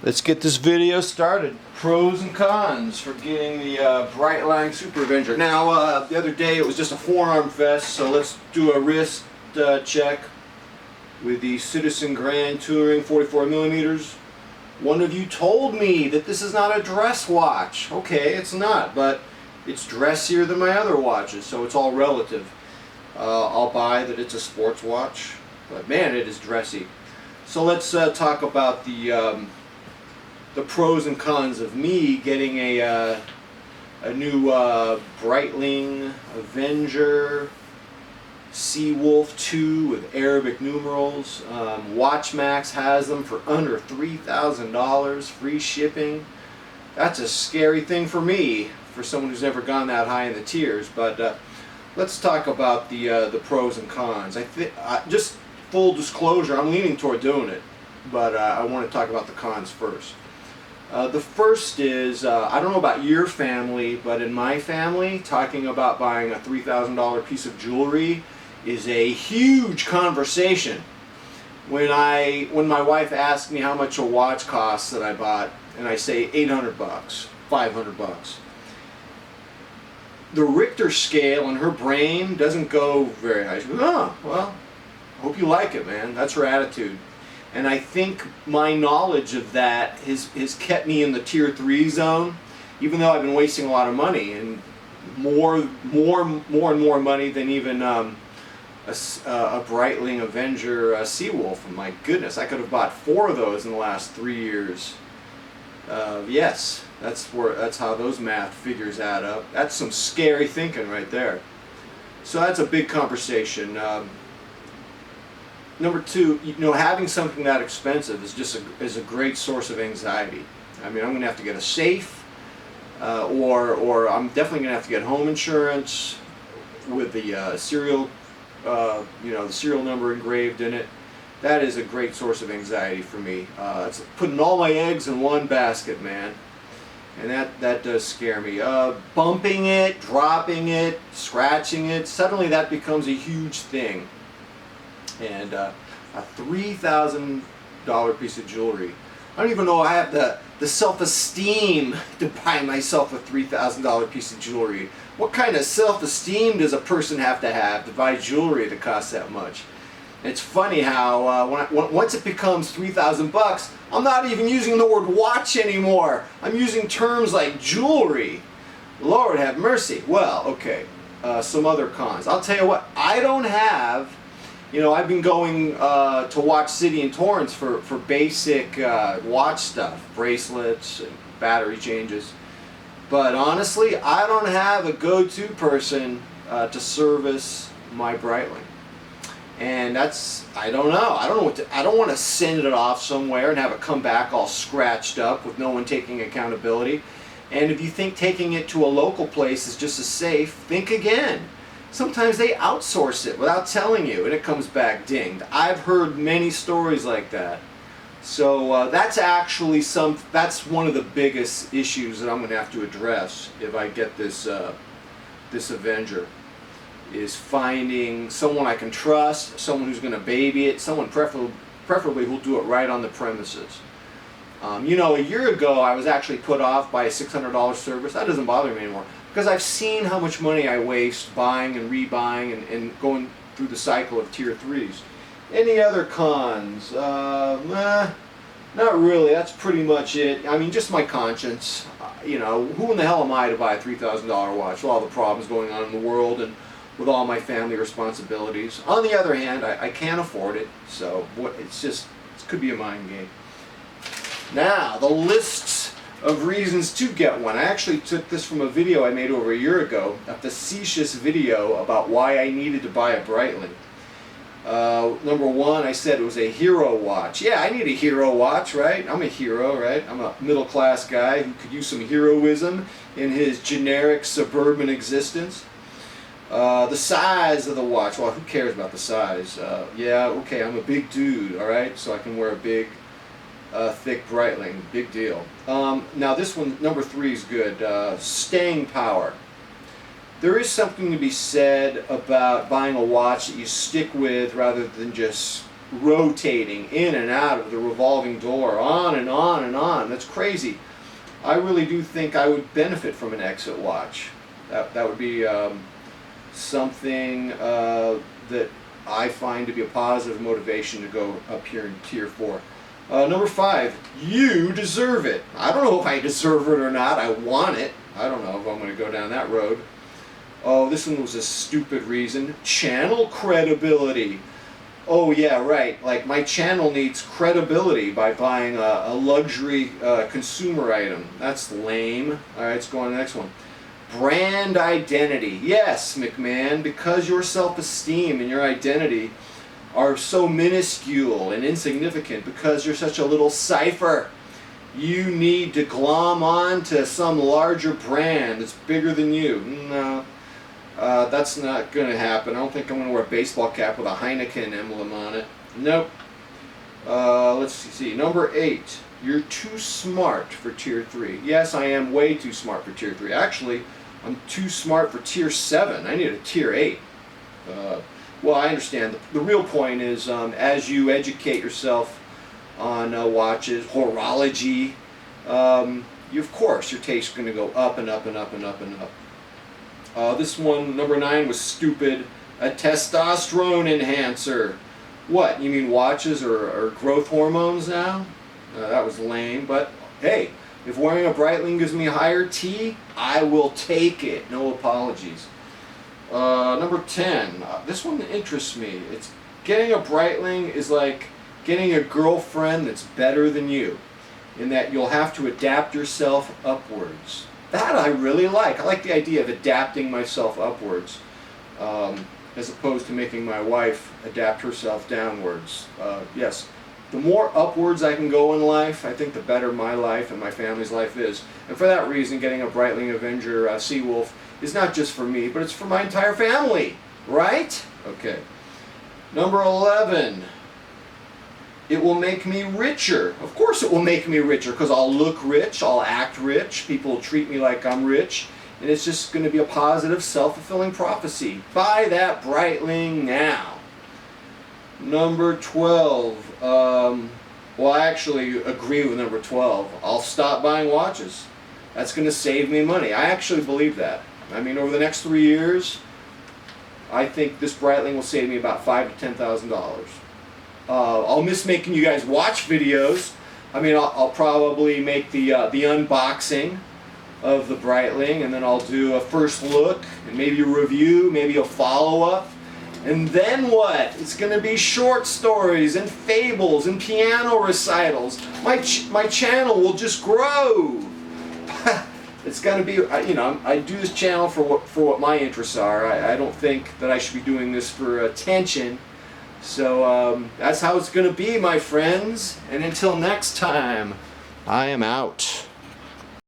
Let's get this video started. Pros and cons for getting the Breitling Super Avenger. Now, the other day it was just a forearm vest, so let's do a wrist check with the Citizen Grand Touring 44 millimeters. One of you told me that this is not a dress watch. Okay, it's not, but it's dressier than my other watches, so it's all relative. I'll buy that it's a sports watch, but man, it is dressy. So let's talk about the pros and cons of me getting a new Breitling Avenger Seawolf II with Arabic numerals. WatchMax has them for under $3,000, free shipping. That's a scary thing for me, for someone who's never gone that high in the tiers. But let's talk about the pros and cons. Just full disclosure, I'm leaning toward doing it, but I want to talk about the cons first. The first is, I don't know about your family, but in my family, talking about buying a $3,000 piece of jewelry is a huge conversation. When my wife asks me how much a watch costs that I bought, and I say 800 bucks, 500 bucks. The Richter scale in her brain doesn't go very high. She goes, oh, well, I hope you like it, man. That's her attitude. And I think my knowledge of that has kept me in the tier 3 zone, even though I've been wasting a lot of money, and more and more money than even a Breitling Avenger Seawolf. And my goodness, I could have bought 4 of those in the last 3 years. Yes, that's how those math figures add up. That's some scary thinking right there. So that's a big conversation. Number 2, having something that expensive is a great source of anxiety. I mean, I'm going to have to get a safe, or I'm definitely going to have to get home insurance with the serial, the serial number engraved in it. That is a great source of anxiety for me. It's putting all my eggs in one basket, man, and that does scare me. Bumping it, dropping it, scratching it, suddenly that becomes a huge thing. And a $3,000 piece of jewelry. I don't even know I have the self-esteem to buy myself a $3,000 piece of jewelry. What kind of self-esteem does a person have to buy jewelry that costs that much? It's funny how once it becomes 3,000 bucks, I'm not even using the word watch anymore. I'm using terms like jewelry. Lord have mercy. Well, okay, some other cons. I'll tell you what, I don't have. I've been going to Watch City and Torrance for basic watch stuff, bracelets and battery changes. But honestly, I don't have a go-to person to service my Breitling. And I don't know. I don't want to send it off somewhere and have it come back all scratched up with no one taking accountability. And if you think taking it to a local place is just as safe, think again. Sometimes they outsource it without telling you, and it comes back dinged. I've heard many stories like that. So that's one of the biggest issues that I'm going to have to address if I get this Avenger, is finding someone I can trust, someone who's going to baby it, someone preferably who'll do it right on the premises. A year ago I was actually put off by a $600 service. That doesn't bother me anymore, because I've seen how much money I waste buying and rebuying and going through the cycle of tier 3s. Any other cons? Not really. That's pretty much it. I mean, just my conscience. Who in the hell am I to buy a $3,000 watch with all the problems going on in the world and with all my family responsibilities? On the other hand, I can't afford it, so it could be a mind game. Now, the lists of reasons to get one. I actually took this from a video I made over a year ago, a facetious video about why I needed to buy a Breitling. Number 1, I said it was a hero watch. Yeah, I need a hero watch, right? I'm a hero, right? I'm a middle-class guy who could use some heroism in his generic suburban existence. The size of the watch, well, who cares about the size? Yeah, okay, I'm a big dude, all right? So I can wear a big, thick Breitling, big deal. Now this one, number 3, is good. Staying power. There is something to be said about buying a watch that you stick with rather than just rotating in and out of the revolving door, on and on and on. That's crazy. I really do think I would benefit from an exit watch. That would be something that I find to be a positive motivation to go up here in Tier 4. Number 5, you deserve it. I don't know if I deserve it or not. I want it. I don't know if I'm going to go down that road. Oh, this one was a stupid reason. Channel credibility. Oh yeah, right. Like my channel needs credibility by buying a luxury consumer item. That's lame. Alright, let's go on to the next one. Brand identity. Yes, McMahon, because your self-esteem and your identity are so minuscule and insignificant, because you're such a little cipher, you need to glom on to some larger brand that's bigger than you. No. That's not going to happen. I don't think I'm going to wear a baseball cap with a Heineken emblem on it. Nope. Let's see. Number 8. You're too smart for Tier 3. Yes, I am way too smart for Tier 3. Actually, I'm too smart for Tier 7. I need a Tier 8. Well, I understand. The real point is, as you educate yourself on watches, horology, of course, your taste's going to go up and up and up and up and up. This one, number 9, was stupid. A testosterone enhancer. What? You mean watches or growth hormones now? That was lame, but hey, if wearing a Breitling gives me a higher T, I will take it. No apologies. Number 10. This one interests me. It's getting a Breitling is like getting a girlfriend that's better than you, in that you'll have to adapt yourself upwards. That I really like. I like the idea of adapting myself upwards, as opposed to making my wife adapt herself downwards. Yes, the more upwards I can go in life, I think the better my life and my family's life is. And for that reason, getting a Breitling Avenger Seawolf is not just for me, but it's for my entire family. Right? Okay. Number 11. It will make me richer. Of course it will make me richer, because I'll look rich, I'll act rich, people will treat me like I'm rich, and it's just going to be a positive, self-fulfilling prophecy. Buy that Breitling now. Number 12. Well, I actually agree with number 12. I'll stop buying watches. That's going to save me money. I actually believe that. I mean, over the next 3 years, I think this Breitling will save me about $5,000 to $10,000. I'll miss making you guys watch videos. I mean, I'll probably make the unboxing of the Breitling, and then I'll do a first look, and maybe a review, maybe a follow-up. And then what? It's going to be short stories and fables and piano recitals. My channel will just grow. It's going to be, you know, I do this channel for what my interests are. I don't think that I should be doing this for attention. So that's how it's going to be, my friends. And until next time, I am out.